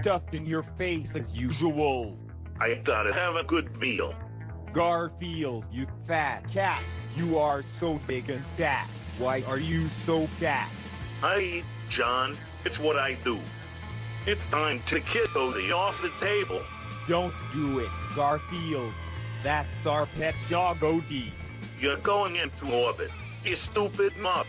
stuffed in your face as usual. I gotta have a good meal. Garfield, you fat cat. You are so big and fat. Why are you so fat? I eat, John. It's what I do. It's time to get Odie off the table. Don't do it, Garfield. That's our pet dog, Odie. You're going into orbit, you stupid mutt.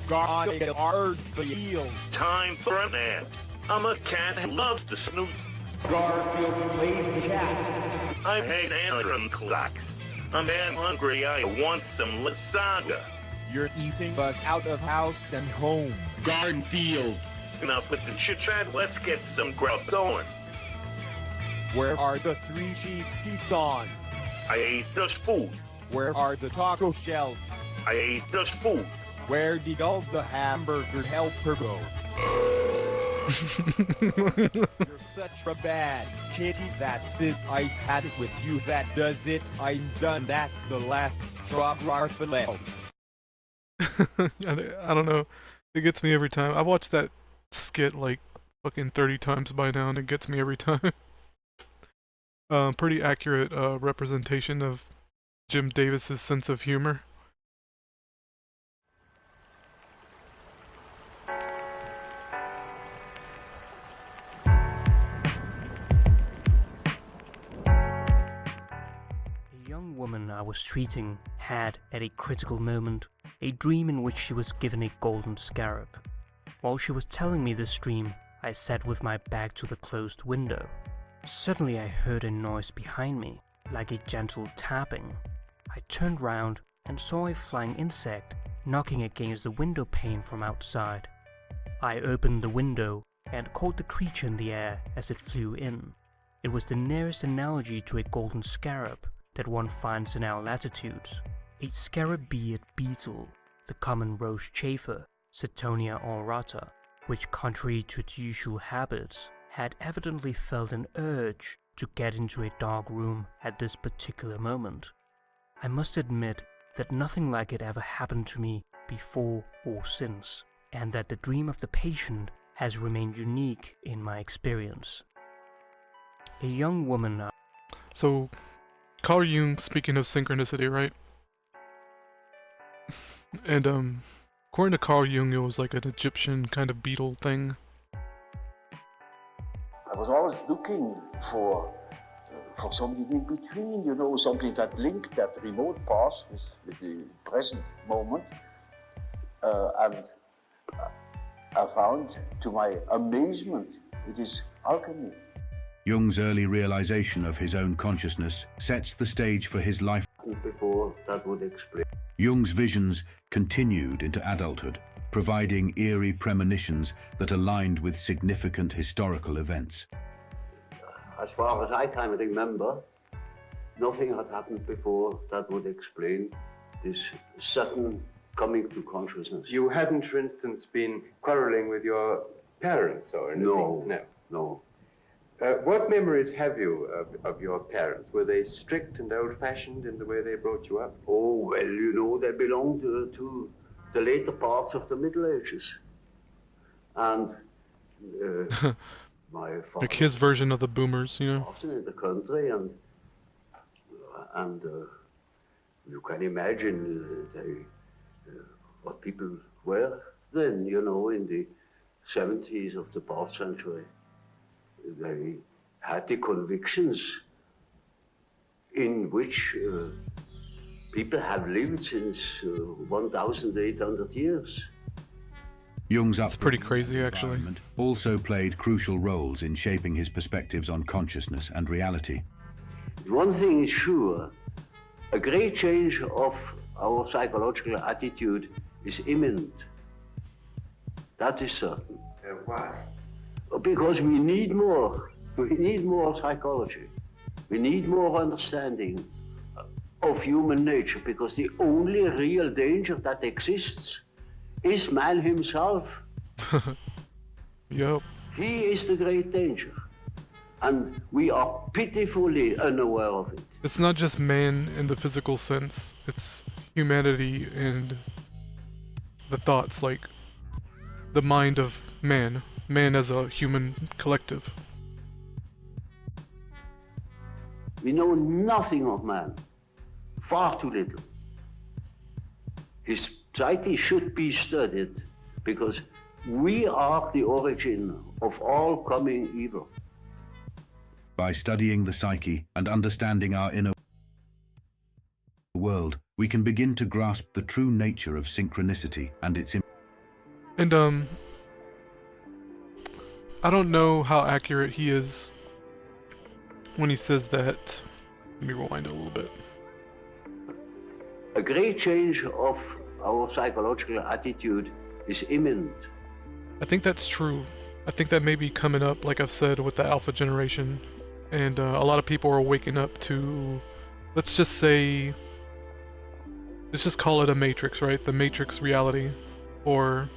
Garfield. Time for a nap. I'm a cat who loves to snooze. Garfield plays cat. I hate alarm clocks. I'm man hungry, I want some lasagna. You're eating us out of house and home. Garfield. Enough with the chit-chat, let's get some grub going. Where are the 3 cheese pizzas? I ate just food. Where are the taco shells? I ate just food. Where did all the hamburger helper go? You're such a bad kitty. That's it. I had it with you. That does it. I'm done. That's the last straw, Garfield. I don't know. It gets me every time. I've watched that skit like fucking 30 times by now, and it gets me every time. Pretty accurate representation of Jim Davis's sense of humor. A young woman I was treating had, at a critical moment, a dream in which she was given a golden scarab. While she was telling me this dream, I sat with my back to the closed window. Suddenly I heard a noise behind me, like a gentle tapping. I turned round and saw a flying insect knocking against the window pane from outside. I opened the window and caught the creature in the air as it flew in. It was the nearest analogy to a golden scarab that one finds in our latitudes. A scarab-beard beetle, the common rose chafer, Setonia aurata, which, contrary to its usual habits, had evidently felt an urge to get into a dark room at this particular moment. I must admit that nothing like it ever happened to me before or since, and that the dream of the patient has remained unique in my experience. A young woman... So, Carl Jung, speaking of synchronicity, right? And, according to Carl Jung, it was like an Egyptian kind of beetle thing. I was always looking for something in between, you know, something that linked that remote past with the present moment. And I found, to my amazement, it is alchemy. Jung's early realization of his own consciousness sets the stage for his life. Before that would explain. Jung's visions continued into adulthood, providing eerie premonitions that aligned with significant historical events. As far as I can remember, nothing had happened before that would explain this sudden coming to consciousness. You hadn't, for instance, been quarreling with your parents or anything? No. What memories have you of your parents? Were they strict and old-fashioned in the way they brought you up? Oh, well, you know, they belonged to the later parts of the Middle Ages. And my father... Like his version of the boomers, you know? Often in the country, and you can imagine what people were then, you know, in the 70s of the past century. They had the convictions in which people have lived since 1,800 years. Jung's It's pretty crazy, actually. Also played crucial roles in shaping his perspectives on consciousness and reality. One thing is sure, a great change of our psychological attitude is imminent. That is certain. Why? Because we need more. We need more psychology. We need more understanding of human nature, because the only real danger that exists is man himself. Yup. He is the great danger. And we are pitifully unaware of it. It's not just man in the physical sense, it's humanity and the thoughts, like the mind of man, man as a human collective. We know nothing of man, far too little. His psyche should be studied because we are the origin of all coming evil. By studying the psyche and understanding our inner world, we can begin to grasp the true nature of synchronicity and its And I don't know how accurate he is when he says that. Let me rewind it a little bit. A great change of our psychological attitude is imminent. I think that's true. I think that may be coming up, like I've said, with the alpha generation. And a lot of people are waking up to, let's just call it a matrix, right? The matrix reality. Or,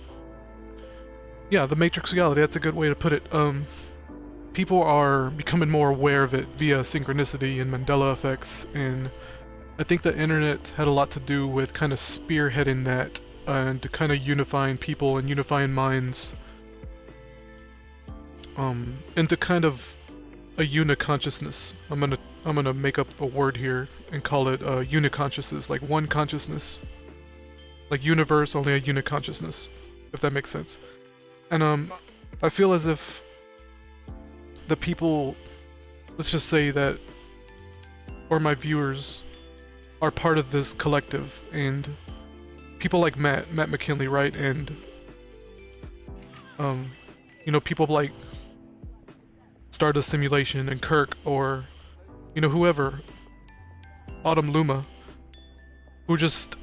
yeah, the matrix reality, that's a good way to put it. People are becoming more aware of it via synchronicity and Mandela effects, and I think the internet had a lot to do with kind of spearheading that and to kind of unifying people and unifying minds into kind of a uniconsciousness. I'm gonna make up a word here and call it uniconsciousness, like one consciousness, like universe, only a uniconsciousness, if that makes sense. And I feel as if the people, let's just say that, or my viewers, are part of this collective, and people like Matt McKinley, right, and you know, people like Stardust Simulation and Kirk, or you know, whoever, Autumn Luma, who just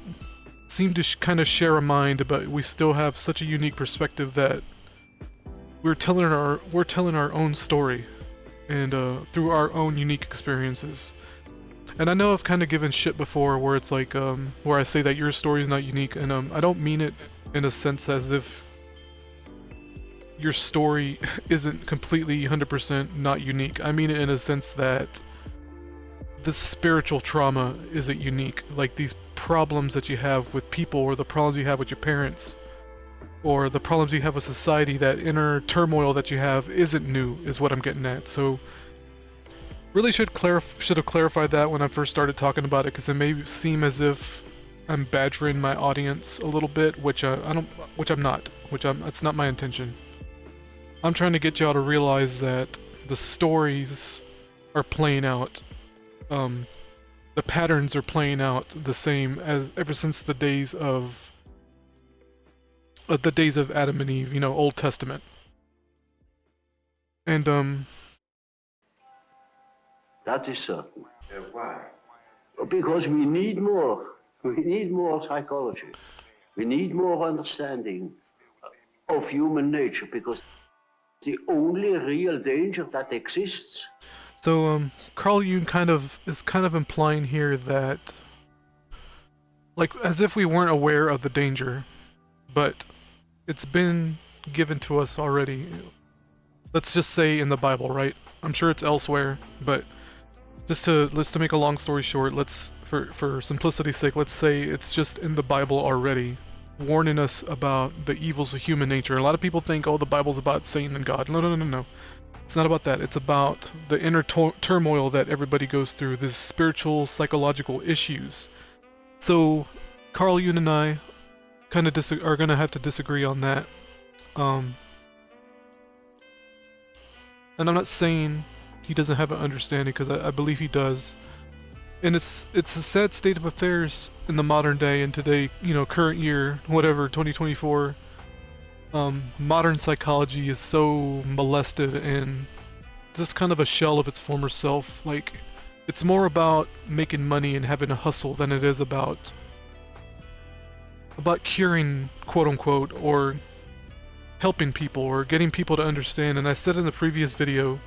seem to kind of share a mind, but we still have such a unique perspective that we're telling our own story, and through our own unique experiences. And I know I've kind of given shit before where it's like, where I say that your story is not unique, and I don't mean it in a sense as if your story isn't completely 100% not unique. I mean it in a sense that the spiritual trauma isn't unique. Like these problems that you have with people, or the problems you have with your parents, or the problems you have with society, that inner turmoil that you have isn't new, is what I'm getting at. So really should have clarified that when I first started talking about it, because it may seem as if I'm badgering my audience a little bit, which I'm not. It's not my intention. I'm trying to get y'all to realize that the stories are playing out. The patterns are playing out the same as ever since the days of Adam and Eve, you know, Old Testament. And That is certain. Why? Because we need more. We need more psychology. We need more understanding of human nature, because the only real danger that exists. so Carl Jung is kind of implying here that, like, as if we weren't aware of the danger, but it's been given to us already. Let's just say in the Bible, right? I'm sure it's elsewhere, but just to make a long story short, for simplicity's sake, let's say it's just in the Bible already, warning us about the evils of human nature. A lot of people think, oh, the Bible's about Satan and God. No. It's not about that. It's about the inner turmoil that everybody goes through, these spiritual, psychological issues. So Carl Jung and I kind of are going to have to disagree on that. And I'm not saying he doesn't have an understanding, because I believe he does. And it's a sad state of affairs in the modern day and today, you know, current year, whatever, 2024. Modern psychology is so molested and just kind of a shell of its former self. Like, it's more about making money and having a hustle than it is about curing, quote unquote, or helping people or getting people to understand. And I said in the previous video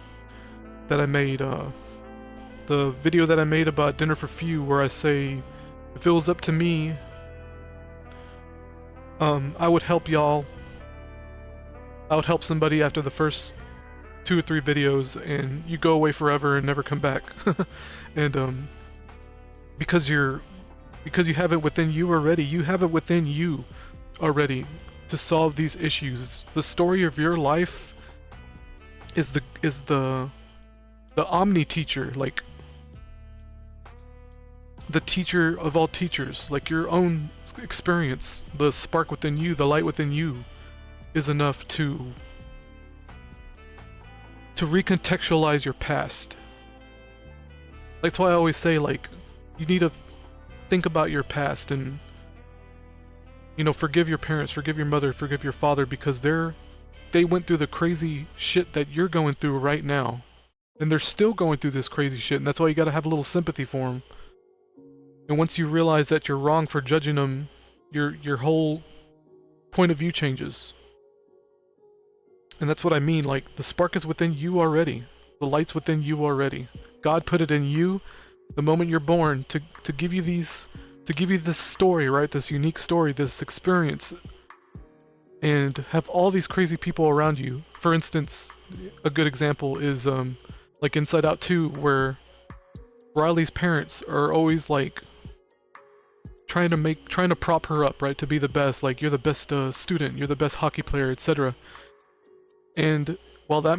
that I made, the video that I made about Dinner for Few, where I say, if it was up to me, I would help y'all. I would help somebody after the first 2 or 3 videos, and you go away forever and never come back. And because you have it within you already. You have it within you already. to solve these issues. The story of your life is the Omni teacher, like the teacher of all teachers, like your own experience, the spark within you, the light within you is enough to recontextualize your past. That's why I always say, like, you need to think about your past and, you know, forgive your parents, forgive your mother, forgive your father, because they went through the crazy shit that you're going through right now. And they're still going through this crazy shit, and that's why you gotta have a little sympathy for them. And once you realize that you're wrong for judging them, your whole point of view changes. And that's what I mean, like, the spark is within you already. The light's within you already. God put it in you the moment you're born to give you this story, right? This unique story, this experience. And have all these crazy people around you. For instance, a good example is like Inside Out 2, where Riley's parents are always like trying to prop her up, right? To be the best, like, you're the best student, you're the best hockey player, etc. And while that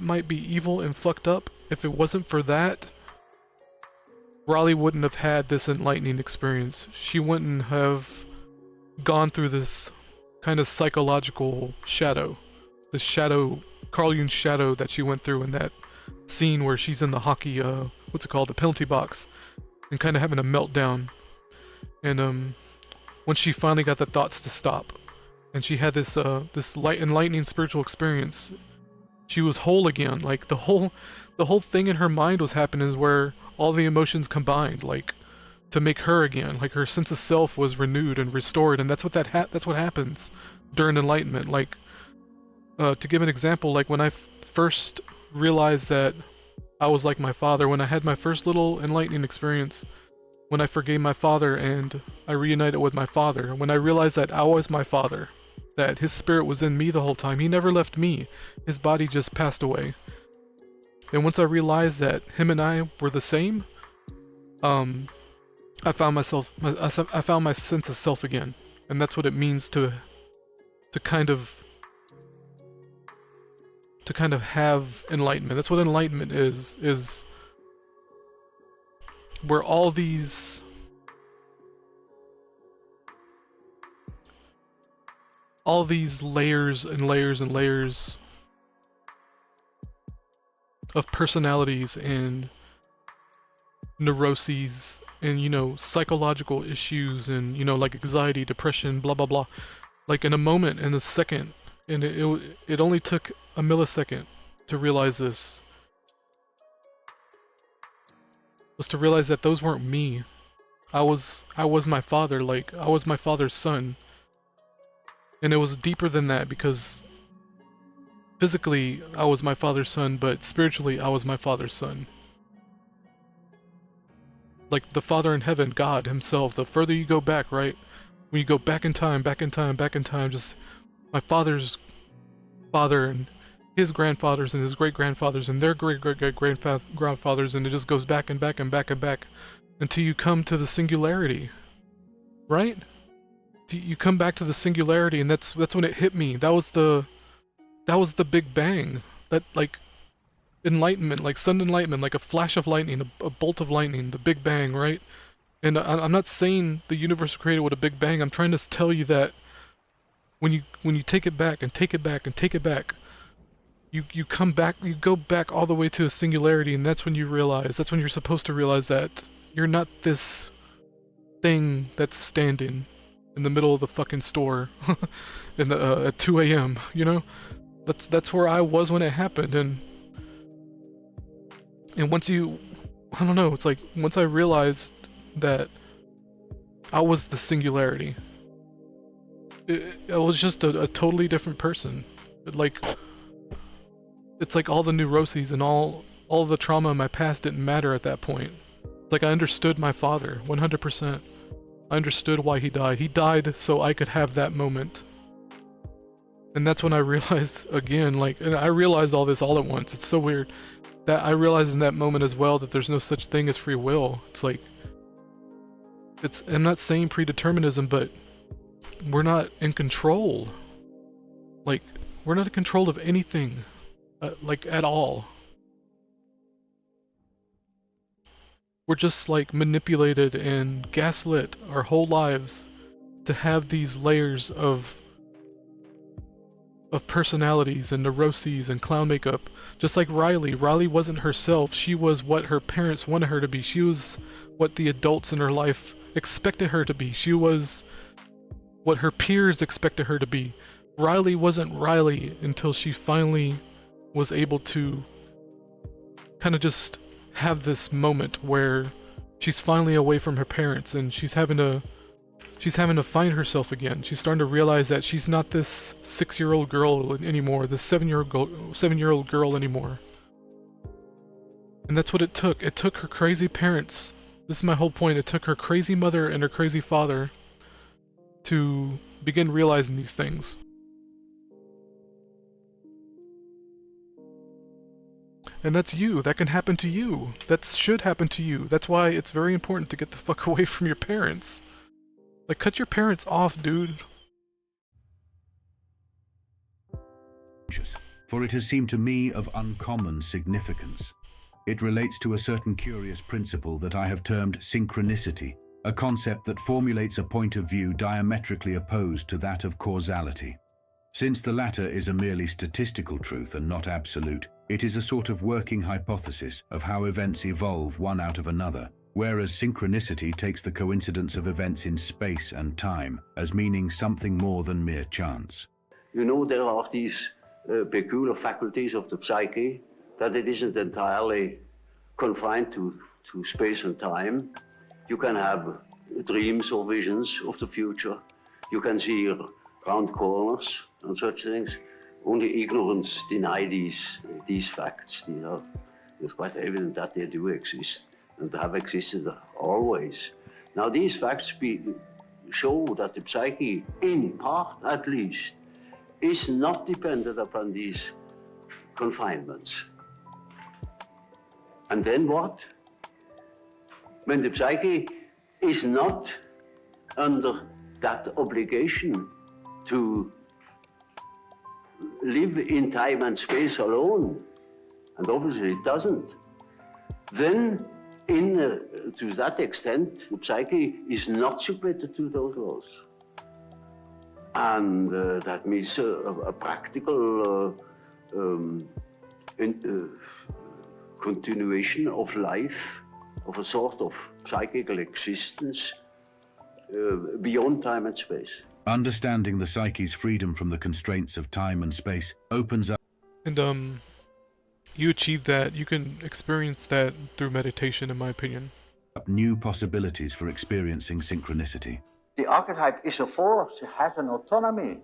might be evil and fucked up, if it wasn't for that, Riley wouldn't have had this enlightening experience. She wouldn't have gone through this kind of psychological shadow. The shadow, Carl Jung's shadow that she went through in that scene where she's in the hockey, what's it called, the penalty box, and kind of having a meltdown. And when she finally got the thoughts to stop, and she had this enlightening spiritual experience, she was whole again. Like, the whole thing in her mind was happening is where all the emotions combined, like, to make her again. Like, her sense of self was renewed and restored, and that's what happens during enlightenment. Like, to give an example, like when I first realized that I was like my father, when I had my first little enlightening experience, when I forgave my father and I reunited with my father, when I realized that I was my father, that his spirit was in me the whole time. He never left me. His body just passed away. And once I realized that him and I were the same, I found my sense of self again. And that's what it means to kind of have enlightenment. That's what enlightenment is where all these layers and layers and layers of personalities and neuroses and, you know, psychological issues and, you know, like anxiety, depression, blah blah blah, like in a moment, in a second, and it only took a millisecond to realize this, was to realize that those weren't me. I was my father, like, I was my father's son. And it was deeper than that, because physically I was my father's son, but spiritually I was my father's son. Like the Father in heaven, God himself, the further you go back, right? When you go back in time, just my father's father and his grandfathers and his great-grandfathers and their great-great-great-grandfathers, and it just goes back and back and back and back until you come to the singularity, right? You come back to the singularity, and that's when it hit me. That was the Big Bang. That, like, enlightenment, like sudden enlightenment, like a flash of lightning, a bolt of lightning, the Big Bang, right? And I'm not saying the universe was created with a Big Bang. I'm trying to tell you that when you take it back and take it back and take it back, you come back, you go back all the way to a singularity, and that's when you realize, that's when you're supposed to realize that you're not this thing that's standing in the middle of the fucking store in the at 2 a.m., you know? That's where I was when it happened, and once you, I don't know, it's like once I realized that I was the singularity, I was just a totally different person. It's like all the neuroses and all the trauma in my past didn't matter at that point. It's like I understood my father 100%. I understood why he died. He died so I could have that moment. And that's when I realized again, like, and I realized all this all at once. It's so weird that I realized in that moment as well that there's no such thing as free will. It's like, I'm not saying predeterminism, but we're not in control. Like, we're not in control of anything, like, at all. We're just, like, manipulated and gaslit our whole lives to have these layers of personalities and neuroses and clown makeup. Just like Riley. Riley wasn't herself. She was what her parents wanted her to be. She was what the adults in her life expected her to be. She was what her peers expected her to be. Riley wasn't Riley until she finally was able to kind of just have this moment where she's finally away from her parents and she's having to find herself again. She's starting to realize that she's not this 6-year-old girl anymore, this 7-year-old girl anymore. And that's what it took. It took her crazy parents. This is my whole point. It took her crazy mother and her crazy father to begin realizing these things. And that's you. That can happen to you. That should happen to you. That's why it's very important to get the fuck away from your parents. Like, cut your parents off, dude. For it has seemed to me of uncommon significance. It relates to a certain curious principle that I have termed synchronicity, a concept that formulates a point of view diametrically opposed to that of causality. Since the latter is a merely statistical truth and not absolute, it is a sort of working hypothesis of how events evolve one out of another, whereas synchronicity takes the coincidence of events in space and time as meaning something more than mere chance. You know, there are these peculiar faculties of the psyche, that it isn't entirely confined to space and time. You can have dreams or visions of the future. You can see round corners and such things. Only ignorance deny these facts. It's quite evident that they do exist and have existed always. Now these facts show that the psyche, in part at least, is not dependent upon these confinements. And then what? When the psyche is not under that obligation to live in time and space alone, and obviously it doesn't, then to that extent, the psyche is not submitted to those laws. And that means a practical continuation of life, of a sort of psychical existence beyond time and space. Understanding the psyche's freedom from the constraints of time and space opens up. And you achieve that. You can experience that through meditation, in my opinion. New possibilities for experiencing synchronicity. The archetype is a force, it has an autonomy.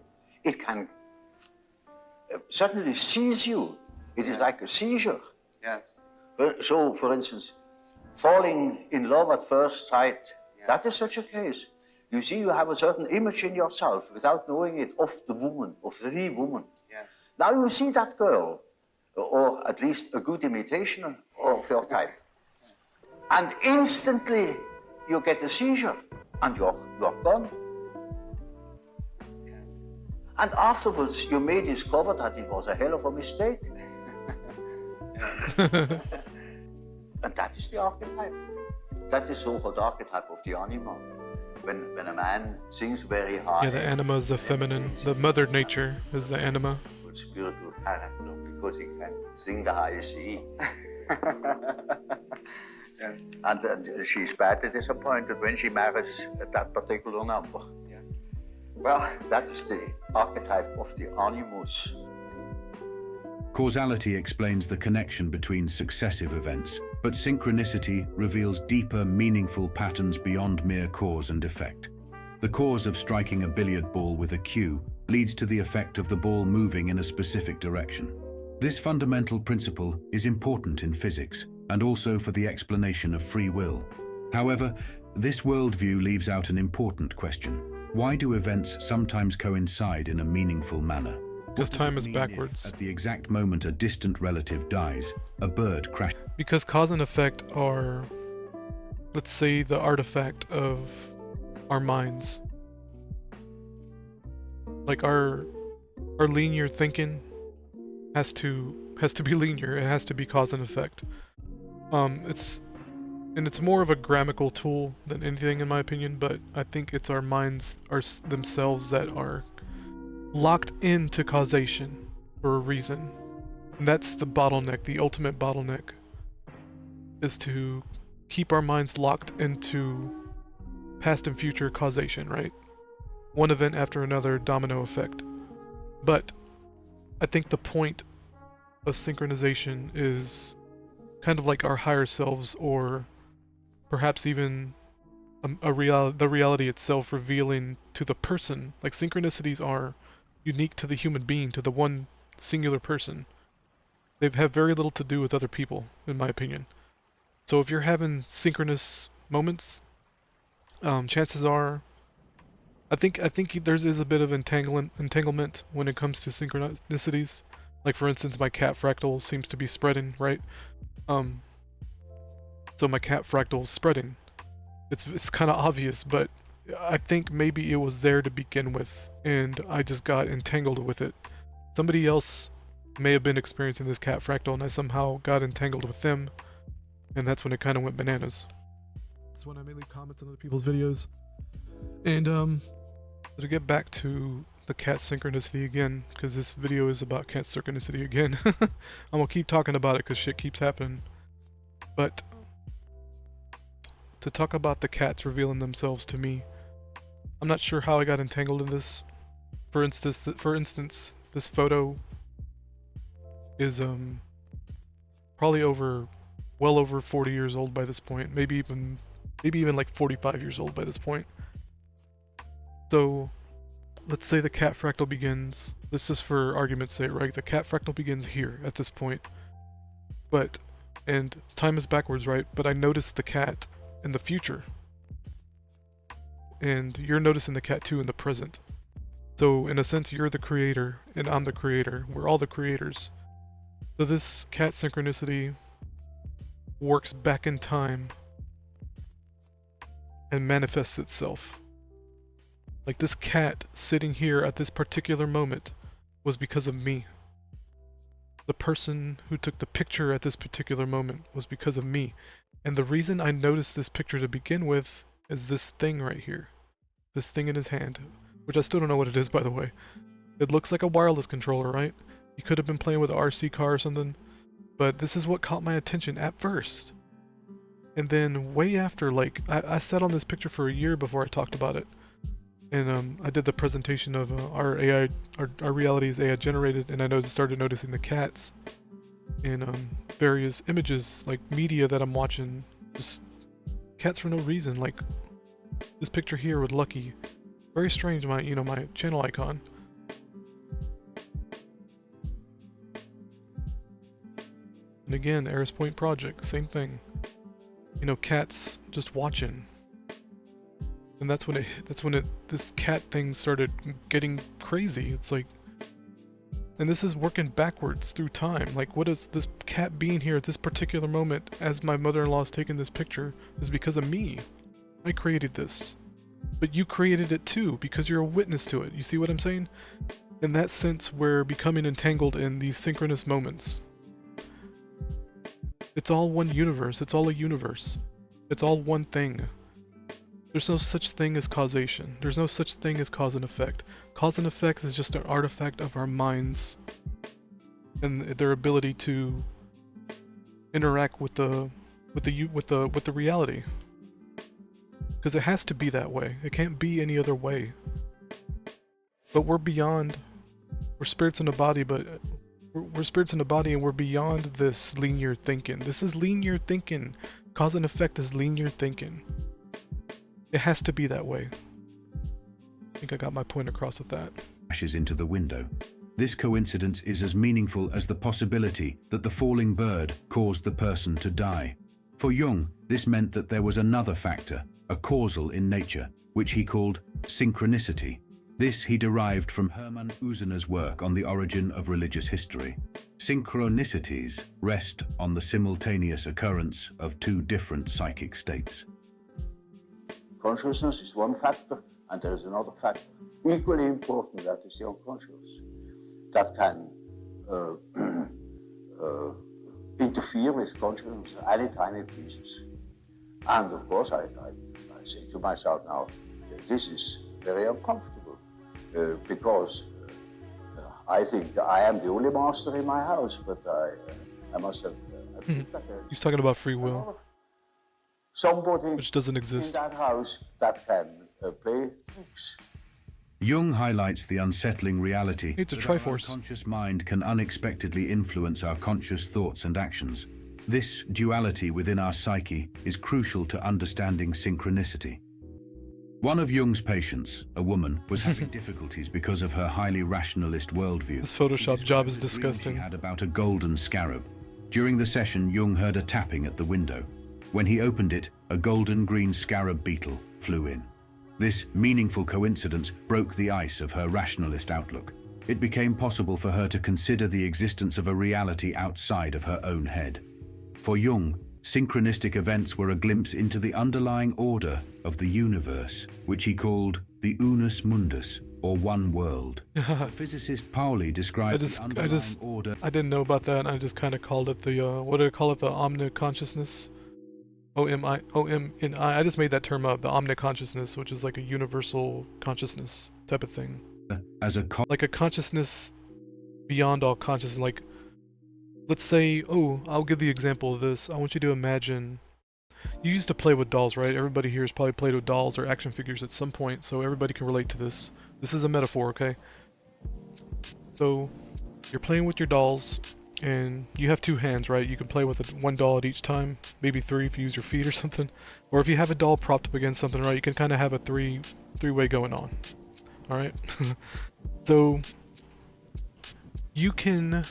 It can suddenly seize you. It is like a seizure. Yes. So, for instance, falling in love at first sight, that is such a case. You see, you have a certain image in yourself without knowing it of the woman, of the woman. Yes. Now you see that girl, or at least a good imitation of your type. And instantly you get a seizure and you're gone. And afterwards you may discover that it was a hell of a mistake. And that is the archetype. That is the so-called archetype of the anima. When a man sings very high. Yeah, the anima is the feminine. The mother nature is the anima. Spiritual character, because he can sing the high C. And she's badly disappointed when she marries that particular number. Yeah. Well, that is the archetype of the animus. Causality explains the connection between successive events, but synchronicity reveals deeper, meaningful patterns beyond mere cause and effect. The cause of striking a billiard ball with a cue leads to the effect of the ball moving in a specific direction. This fundamental principle is important in physics and also for the explanation of free will. However, this worldview leaves out an important question. Why do events sometimes coincide in a meaningful manner? Because time is backwards. At the exact moment a distant relative dies, a bird crashes. Because cause and effect are, let's say, the artifact of our minds. Like our linear thinking has to be linear. It has to be cause and effect. It's more of a grammatical tool than anything, in my opinion. But I think it's our minds themselves that are locked into causation for a reason. And that's the bottleneck. The ultimate bottleneck is to keep our minds locked into past and future causation, right? One event after another, domino effect. But I think the point of synchronization is kind of like our higher selves, or perhaps even the reality itself revealing to the person. Like, synchronicities are unique to the human being, to the one singular person. They have very little to do with other people, in my opinion. So if you're having synchronous moments, chances are, I think there is a bit of entanglement when it comes to synchronicities. Like, for instance, my cat fractal seems to be spreading, right? So my cat fractal is spreading. It's kind of obvious, but I think maybe it was there to begin with, and I just got entangled with it. Somebody else may have been experiencing this cat fractal, and I somehow got entangled with them, and that's when it kind of went bananas. That's when I mainly comment on other people's videos. And to get back to the cat synchronicity again, because this video is about cat synchronicity again. I'm gonna keep talking about it because shit keeps happening. But to talk about the cats revealing themselves to me, I'm not sure how I got entangled in this. For instance, this photo is probably well over 40 years old by this point. Maybe even like 45 years old by this point. So let's say the cat fractal begins. This is for argument's sake, right? The cat fractal begins here at this point. And time is backwards, right? But I noticed the cat in the future. And you're noticing the cat too in the present. So in a sense, you're the creator and I'm the creator. We're all the creators. So this cat synchronicity works back in time and manifests itself. Like, this cat sitting here at this particular moment was because of me. The person who took the picture at this particular moment was because of me. And the reason I noticed this picture to begin with is this thing right here. This thing in his hand. Which I still don't know what it is, by the way. It looks like a wireless controller, right? He could have been playing with an RC car or something. But this is what caught my attention at first. And then way after, like, I sat on this picture for a year before I talked about it. And I did the presentation of our AI, our reality is AI generated, and I started noticing the cats in various images, like media that I'm watching, just cats for no reason. Like this picture here with Lucky, very strange. My channel icon. And again, Eris Point Project, same thing. Cats just watching. And that's when this cat thing started getting crazy. It's like, and this is working backwards through time. Like, what is this cat being here at this particular moment as my mother-in-law is taking this picture is because of me. I created this. But you created it too, because you're a witness to it. You see what I'm saying? In that sense, we're becoming entangled in these synchronous moments. It's all one universe. It's all a universe. It's all one thing. There's no such thing as causation. There's no such thing as cause and effect. Cause and effect is just an artifact of our minds and their ability to interact with the reality. Because it has to be that way. It can't be any other way. But we're spirits in a body, but we're spirits in a body, and we're beyond this linear thinking. This is linear thinking. Cause and effect is linear thinking. It has to be that way. I think I got my point across with that. Crashes into the window. This coincidence is as meaningful as the possibility that the falling bird caused the person to die. For Jung, this meant that there was another factor, a causal in nature, which he called synchronicity. This he derived from Hermann Usener's work on the origin of religious history. Synchronicities rest on the simultaneous occurrence of two different psychic states. Consciousness is one factor, and there is another factor. equally important, that is the unconscious, that can interfere with consciousness any tiny pieces. And of course, I say to myself now, this is very uncomfortable because I think I am the only master in my house, but I must have admit that He's talking about free will, somebody which doesn't in exist. that house that can play tricks. Jung highlights the unsettling reality It's a that our Triforce. unconscious mind can unexpectedly influence our conscious thoughts and actions. This duality within our psyche is crucial to understanding synchronicity. One of Jung's patients, a woman, was having difficulties because of her highly rationalist worldview. This Photoshop She job is described the dream disgusting. She had about a golden scarab. During the session, Jung heard a tapping at the window. When he opened it, a golden green scarab beetle flew in. This meaningful coincidence broke the ice of her rationalist outlook. It became possible for her to consider the existence of a reality outside of her own head. For Jung, synchronistic events were a glimpse into the underlying order of the universe, which he called the unus mundus, or one world. The physicist Pauli described the underlying order. I didn't know about that. I just kind of called it the what do I call it? The Omni-consciousness. OMNI. I just made that term up. The Omni-consciousness, which is like a universal consciousness type of thing. As a Like a consciousness beyond all consciousness. Like, let's say, I'll give the example of this. I want you to imagine. You used to play with dolls, right? Everybody here has probably played with dolls or action figures at some point, so everybody can relate to this. This is a metaphor, okay? So, you're playing with your dolls, and you have two hands, right? You can play with one doll at each time, maybe three if you use your feet or something. Or if you have a doll propped up against something, right, you can kind of have a three-way going on. Alright? So, you can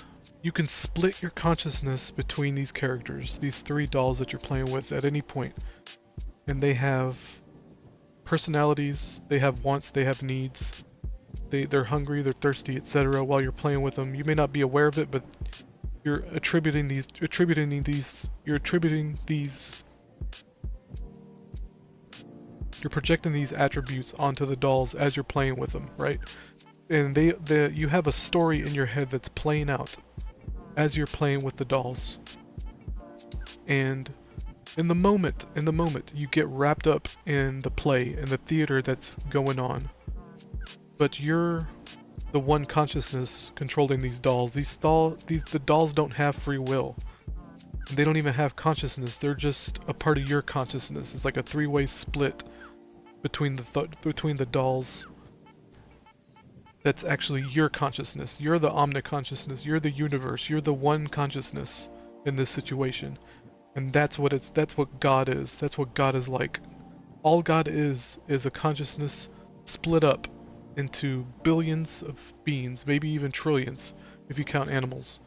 split your consciousness between these characters, these three dolls that you're playing with at any point. And they have personalities, they have wants, they have needs. They're hungry, they're thirsty, etc. While you're playing with them. You may not be aware of it, but you're projecting these attributes onto the dolls as you're playing with them, right? And you have a story in your head that's playing out as you're playing with the dolls. And in the moment, you get wrapped up in the play, in the theater that's going on. But you're the one consciousness controlling these dolls. The dolls don't have free will. They don't even have consciousness. They're just a part of your consciousness. It's like a three-way split between the dolls. That's actually your consciousness. You're the omni-consciousness. You're the universe. You're the one consciousness in this situation. And that's what God is. That's what God is like. All God is a consciousness split up into billions of beings, maybe even trillions, if you count animals.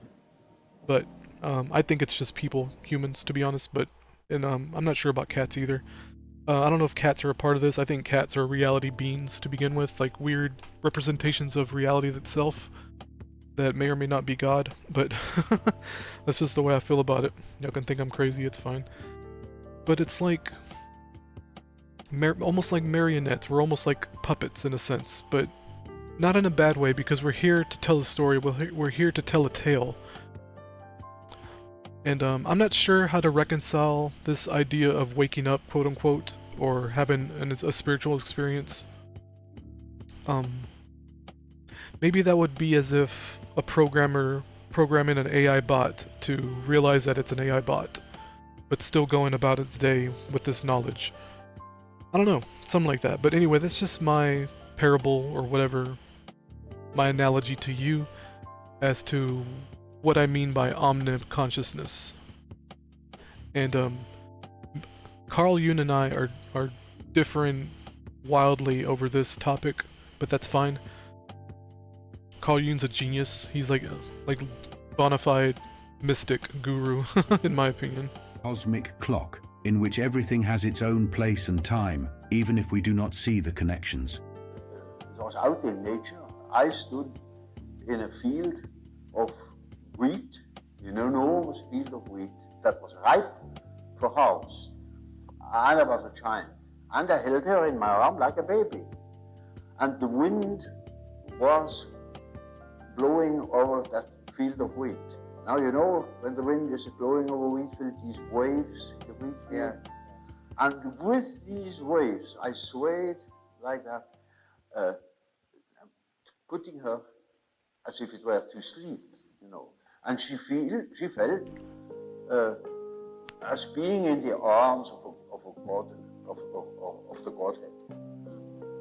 But I think it's just people, humans, to be honest. And I'm not sure about cats either. I don't know if cats are a part of this. I think cats are reality beings to begin with, like weird representations of reality itself that may or may not be God. But that's just the way I feel about it. Y'all can think I'm crazy, it's fine. But it's like almost like marionettes. We're almost like puppets in a sense, but not in a bad way, because we're here to tell a story. We're here to tell a tale. And I'm not sure how to reconcile this idea of waking up, quote unquote, or having a spiritual experience. Maybe that would be as if a programmer programming an AI bot to realize that it's an AI bot, but still going about its day with this knowledge. I don't know, something like that. But anyway, that's just my parable or whatever, my analogy to you as to what I mean by omni-consciousness. And Carl Jung and I are differing wildly over this topic, but that's fine. Carl Jung's a genius. He's like bona fide mystic guru, in my opinion. Cosmic clock, in which everything has its own place and time, even if we do not see the connections. It was out in nature. I stood in a field of wheat, an enormous field of wheat that was ripe for harvest. And I was a child. And I held her in my arm like a baby. and the wind was blowing over that field of wheat. Now you know when the wind is blowing over wheat field, these waves in the wheat field. Yeah. And with these waves, I swayed like that, putting her as if it were to sleep, you know. And she felt as being in the arms of a God, of the Godhead.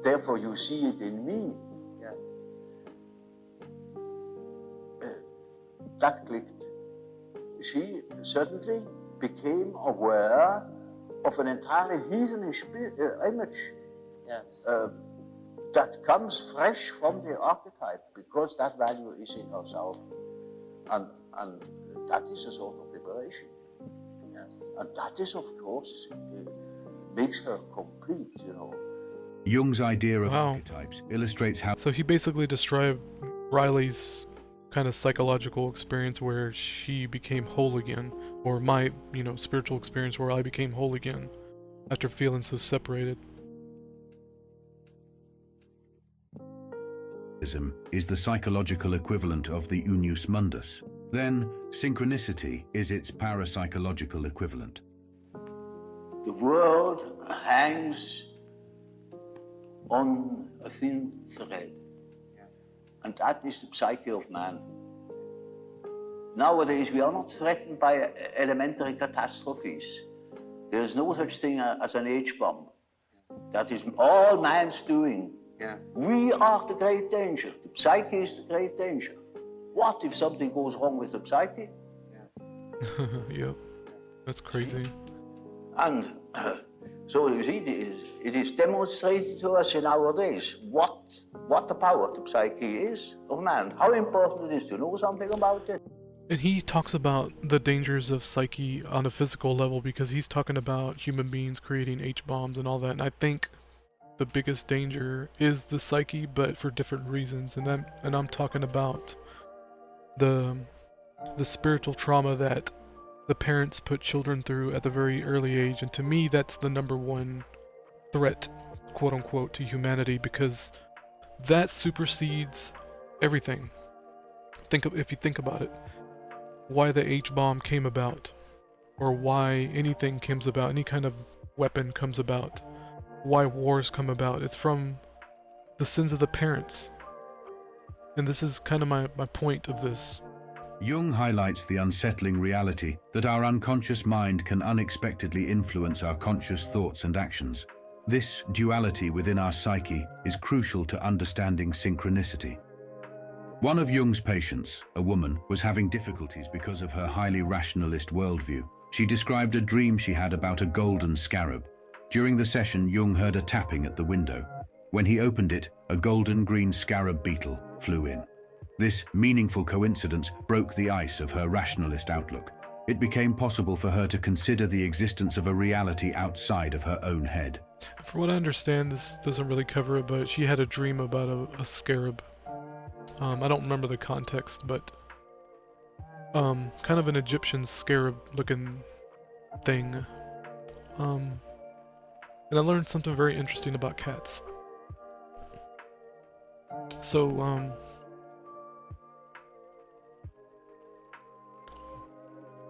Therefore, you see it in me. Yeah. That clicked. She suddenly became aware of an entirely heathenish image. Yes. That comes fresh from the archetype, because that value is in herself. And that is a sort of liberation. Yeah. And that is, of course, makes her complete, you know. Jung's idea of archetypes illustrates how... So he basically described Riley's kind of psychological experience where she became whole again, or my, spiritual experience where I became whole again after feeling so separated. Is the psychological equivalent of the unus mundus. Then, synchronicity is its parapsychological equivalent. The world hangs on a thin thread, and that is the psyche of man. Nowadays, we are not threatened by elementary catastrophes. There is no such thing as an H-bomb. That is all man's doing. Yeah. We are the great danger. The psyche is the great danger. What if something goes wrong with the psyche? Yeah. Yep. That's crazy. And so you see, it is demonstrated to us in our days what the power of the psyche is of man. How important it is to know something about it. And he talks about the dangers of psyche on a physical level, because he's talking about human beings creating H-bombs and all that. And I think the biggest danger is the psyche, but for different reasons. And I'm talking about the spiritual trauma that the parents put children through at the very early age. And to me, that's the number one threat, quote unquote, to humanity, because that supersedes everything. If you think about it, why the H-bomb came about, or why anything comes about, any kind of weapon comes about, why wars come about, it's from the sins of the parents. And this is kind of my point of this. Jung highlights the unsettling reality that our unconscious mind can unexpectedly influence our conscious thoughts and actions. This duality within our psyche is crucial to understanding synchronicity. One of Jung's patients, a woman, was having difficulties because of her highly rationalist worldview. She described a dream she had about a golden scarab. During the session, Jung heard a tapping at the window. When he opened it, a golden-green scarab beetle flew in. This meaningful coincidence broke the ice of her rationalist outlook. It became possible for her to consider the existence of a reality outside of her own head. From what I understand, this doesn't really cover it, but she had a dream about a scarab. I don't remember the context, but kind of an Egyptian scarab-looking thing. And I learned something very interesting about cats. So,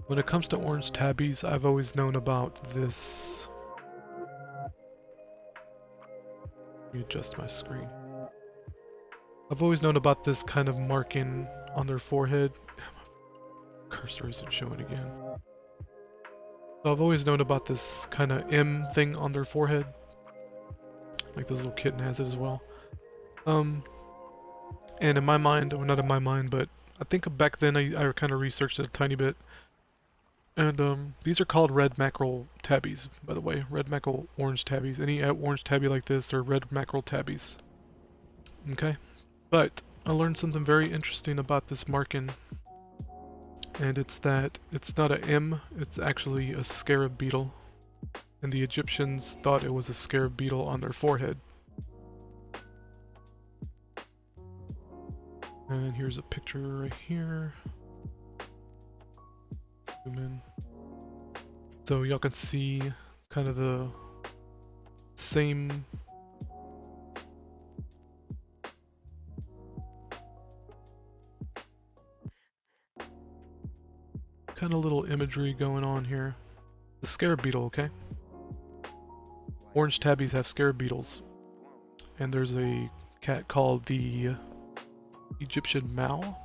when it comes to orange tabbies, I've always known about this. Let me adjust my screen. I've always known about this kind of marking on their forehead. My cursor isn't showing again. So I've always known about this kind of M thing on their forehead. Like this little kitten has it as well. And in my mind, or not in my mind, but I think back then I kind of researched it a tiny bit. And these are called red mackerel tabbies, by the way. Red mackerel orange tabbies. Any orange tabby like this are red mackerel tabbies. Okay? But I learned something very interesting about this marking. And it's that it's not an M, it's actually a scarab beetle. And the Egyptians thought it was a scarab beetle on their forehead. And here's a picture right here. Zoom in. So y'all can see kind of the same kind of little imagery going on here. The scarab beetle, okay? Orange tabbies have scarab beetles. And there's a cat called the Egyptian Mao.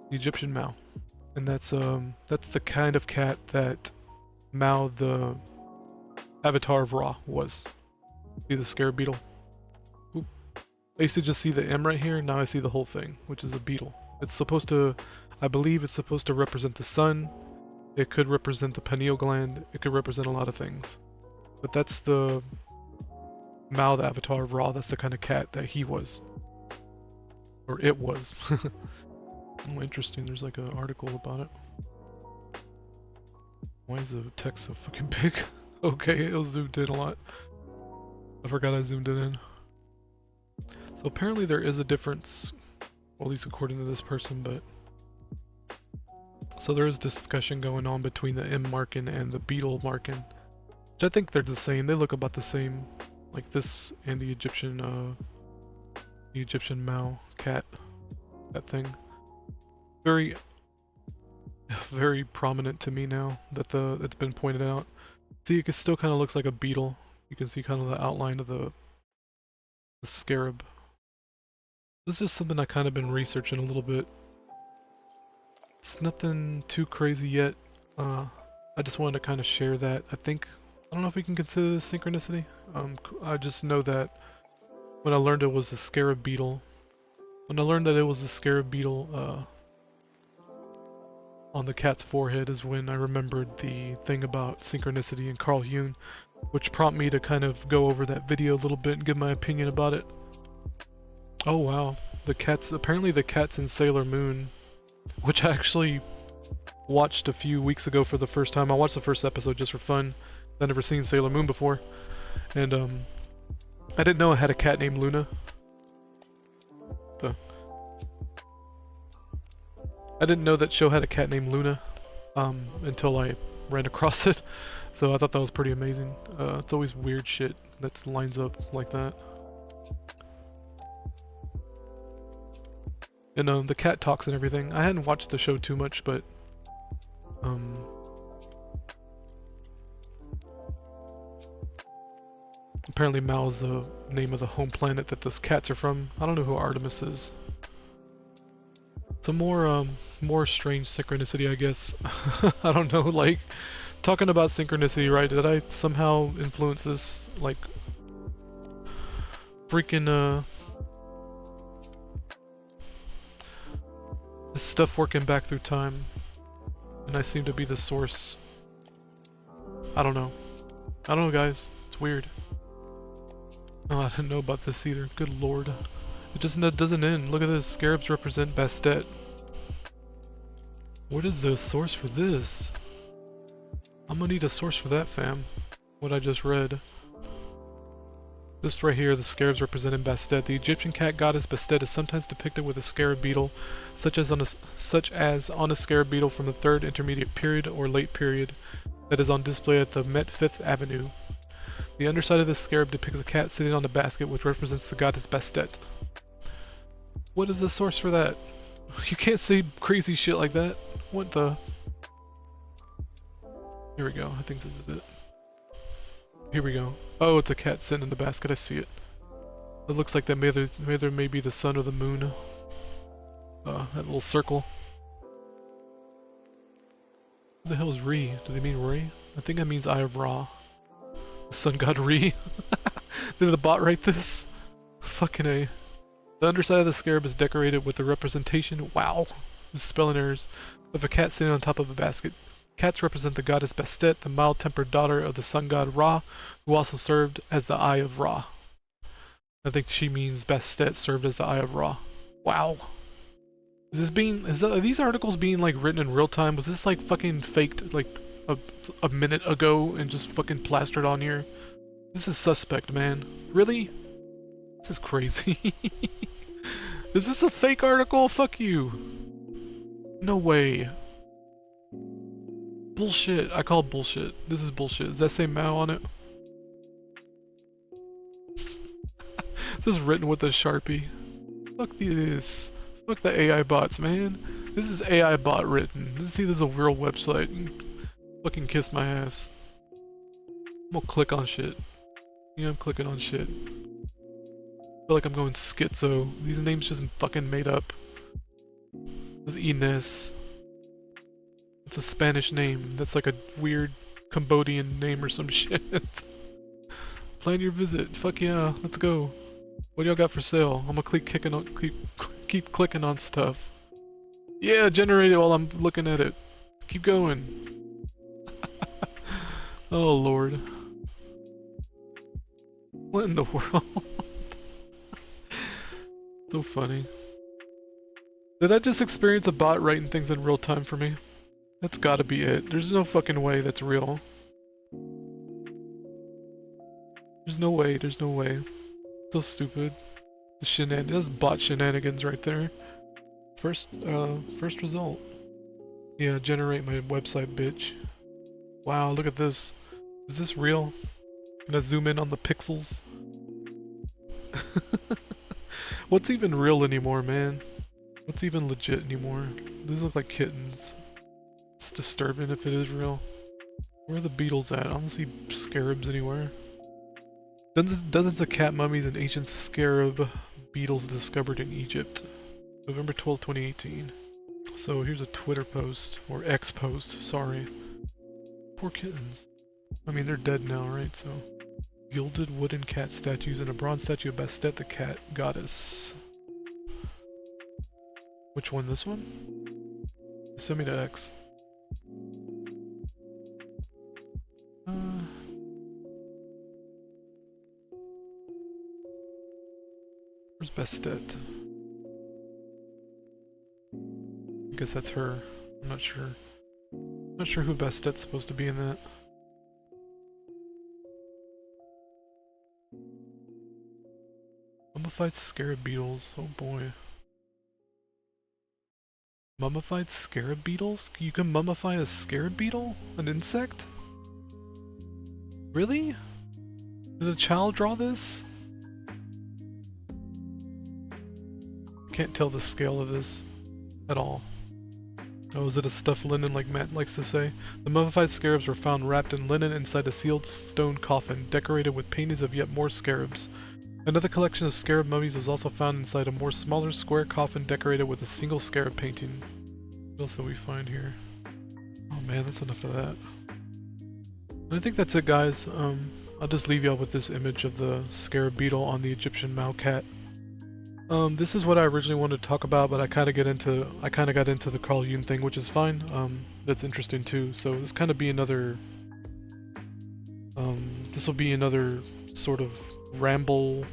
The Egyptian Mao. And that's the kind of cat that Mao, the avatar of Ra, was. See the scarab beetle? Oop. I used to just see the M right here, now I see the whole thing, which is a beetle. It's supposed to, I believe it's supposed to represent the sun. It could represent the pineal gland. It could represent a lot of things. But that's the Mao, the avatar of Ra. That's the kind of cat that he was. Or it was. Oh, interesting. There's like an article about it. Why is the text so fucking big? Okay, it was zoomed in a lot. I forgot I zoomed it in. So apparently there is a difference, well, at least according to this person, but... So there is discussion going on between the M marking and the beetle marking. Which I think they're the same. They look about the same. Like this and the Egyptian Mao cat. That thing. Very prominent to me now that it's been pointed out. See, it still kind of looks like a beetle. You can see kind of the outline of the scarab. This is something I kind of been researching a little bit. It's nothing too crazy yet. I just wanted to kind of share that. I don't know if we can consider this synchronicity. I just know that when I learned it was a scarab beetle. When I learned that it was a scarab beetle, on the cat's forehead is when I remembered the thing about synchronicity and Carl Jung, which prompted me to kind of go over that video a little bit and give my opinion about it. Oh wow, apparently the cats in Sailor Moon, which I actually watched a few weeks ago for the first time. I watched the first episode just for fun. I'd never seen Sailor Moon before. And I didn't know I had a cat named Luna. I didn't know that show had a cat named Luna until I ran across it, so I thought that was pretty amazing. It's always weird shit that lines up like that. And the cat talks and everything. I hadn't watched the show too much, but apparently Mao's the name of the home planet that those cats are from. I don't know who Artemis is. Some more strange synchronicity, I guess. I don't know, like, talking about synchronicity, right? Did I somehow influence this, like, freaking, this stuff working back through time, and I seem to be the source. I don't know. I don't know, guys. It's weird. Oh, I didn't know about this either. Good lord. It just doesn't end. Look at this. Scarabs represent Bastet. What is the source for this? I'm gonna need a source for that, fam. What I just read. This right here, the scarabs representing Bastet. The Egyptian cat goddess Bastet is sometimes depicted with a scarab beetle, such as on a scarab beetle from the 3rd intermediate period or late period that is on display at the Met 5th Avenue. The underside of this scarab depicts a cat sitting on a basket which represents the goddess Bastet. What is the source for that? You can't say crazy shit like that. What the? Here we go. I think this is it. Here we go. Oh, it's a cat sitting in the basket. I see it. It looks like that there may be the sun or the moon. That little circle. What the hell is Re? Do they mean Re? I think that means Eye of Ra. The sun god Re. Did the bot write this? Fucking A. The underside of the scarab is decorated with the representation, wow, this is spelling errors, of a cat sitting on top of a basket. Cats represent the goddess Bastet, the mild-tempered daughter of the sun god Ra, who also served as the Eye of Ra. I think she means Bastet served as the Eye of Ra. Wow. Are these articles being like written in real time? Was this like fucking faked like a minute ago and just fucking plastered on here? This is suspect, man. Really? This is crazy. Is this a fake article? Fuck you. No way. Bullshit. I call bullshit. This is bullshit. Does that say Mao on it? This is written with a Sharpie. Fuck this. Fuck the AI bots, man. This is AI bot written. This is a real website. You can fucking kiss my ass. I'm gonna click on shit. Yeah, I'm clicking on shit. I feel like I'm going schizo. These names just fucking made up. This is Ines. It's a Spanish name. That's like a weird Cambodian name or some shit. Plan your visit. Fuck yeah, let's go. What do y'all got for sale? I'm gonna keep clicking on stuff. Yeah, generate it while I'm looking at it. Keep going. Oh lord. What in the world? So funny. Did I just experience a bot writing things in real time for me? That's gotta be it. There's no fucking way that's real. There's no way, there's no way. So stupid. The shenanigans, that's bot shenanigans right there. First result. Yeah, generate my website, bitch. Wow, look at this. Is this real? Can I zoom in on the pixels? What's even real anymore, man? What's even legit anymore? These look like kittens. It's disturbing if it is real. Where are the beetles at? I don't see scarabs anywhere. Dozens of cat mummies and ancient scarab beetles discovered in Egypt. November 12, 2018. So here's a Twitter post, or X post, sorry. Poor kittens. I mean, they're dead now, right? So, gilded wooden cat statues and a bronze statue of Bastet, the cat goddess. Which one? This one? Send me to X. Where's Bastet? I guess that's her. I'm not sure. Not sure who Bastet's supposed to be in that. Mummified scarab beetles. Oh boy. Mummified scarab beetles? You can mummify a scarab beetle? An insect? Really? Did a child draw this? Can't tell the scale of this at all. Oh, is it a stuffed linen like Matt likes to say? The mummified scarabs were found wrapped in linen inside a sealed stone coffin, decorated with paintings of yet more scarabs. Another collection of scarab mummies was also found inside a more smaller square coffin decorated with a single scarab painting. What else do we find here? Oh man, that's enough of that. I think that's it, guys. I'll just leave y'all with this image of the scarab beetle on the Egyptian Mao cat. This is what I originally wanted to talk about, but I kind of got into the Carl Jung thing, which is fine. That's interesting too. So this kind of be another. This will be another sort of ramble,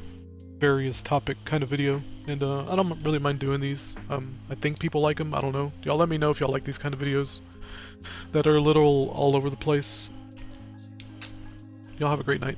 various topic kind of video, and I don't really mind doing these. I think people like them. I don't know. Y'all let me know if y'all like these kind of videos that are a little all over the place. Y'all have a great night.